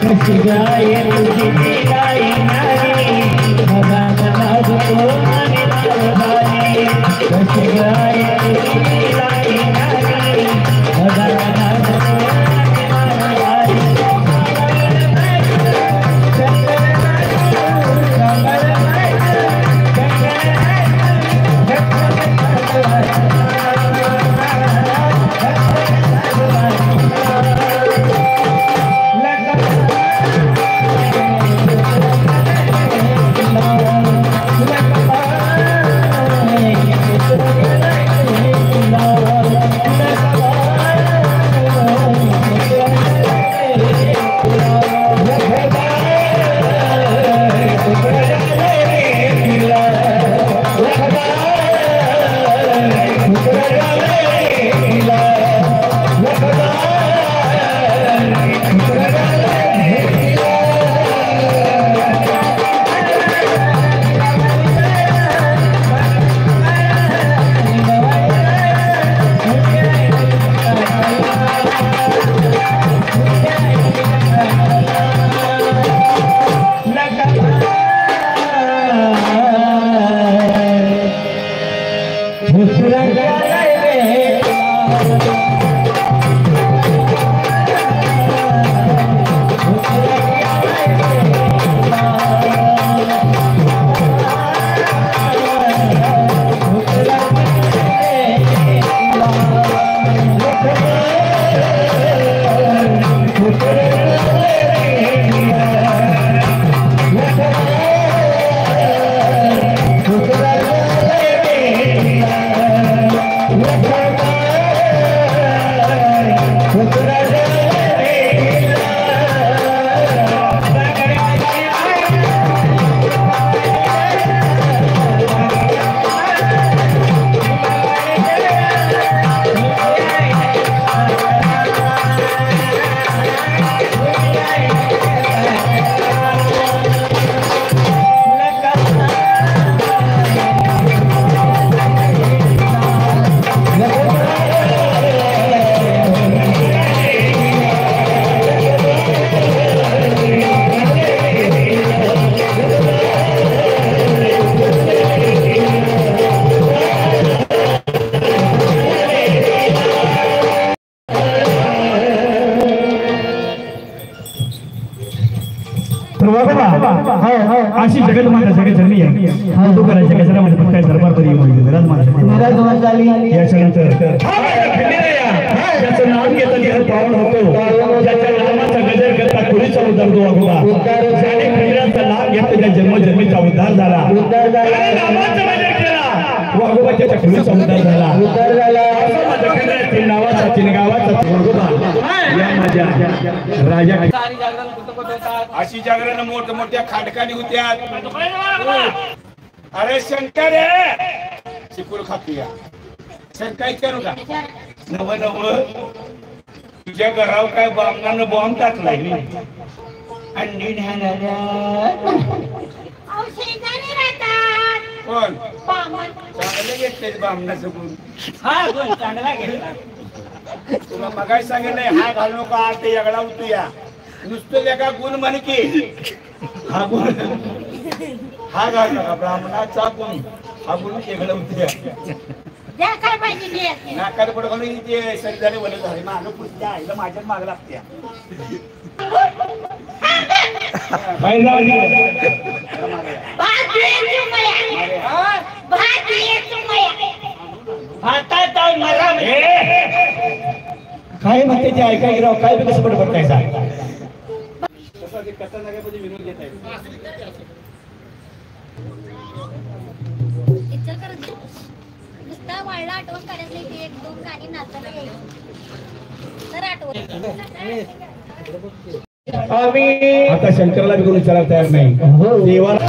कशी गाय तुझी गाय नारी भगवान लागतो आणि नारदारी कशी गाय तुझी गाय नारी भगवान लागतो आणि अशी जगत माता सगळे धर्मी आहे तो करायचं कशाला म्हणजे पण काय दरबार बरी याच्यानंतर ज्याचं नाव घेतं तिथं पावन होतो ज्याच्या नामाचा गजर करता कुणीचा उद्धार तो वागोबा ज्याने खंडराचा लाभ घेतला त्या जन्मजन्मीचा उद्धार झाला नामाचा गजर केला वागोबा त्याच्या कुणीचा उद्धार झाला नावाचा तीन गावाचा वागोबा या माझ्या राजा अशी जागरण मोठमोठ्या खाटकानी होत्या अरे शंकर शिकूर खातूया शंका करू का नव नव तुझ्या घरावर काय बामणानं बॉम्ब टाकलाय अंडी कोण चांगले घेतले बामणाचं गुण हा चांगला घेतला तुला मगाय सांगितलंय हा घालू नका ते यागडा उतूया नुसतं एका गुण म्हण की हा गुण हा घाल नका ब्राह्मणाचा गुण हा गुण वेगळं उतूया नाकात पड घालून ते शरीराने वल झाले मागं पुढच्या आईला माझ्याच माग लागत्या काय म्हणते ते ऐका गिराव काय कसं पडतायचा कसा जागेमध्ये विनोद घेत आहे वाढला आठवण काढायला ती एक दोन गाणी नाचायला यायची तर आठवण आता शंकरला बी कोणी विचारायला तयार नाही देवाला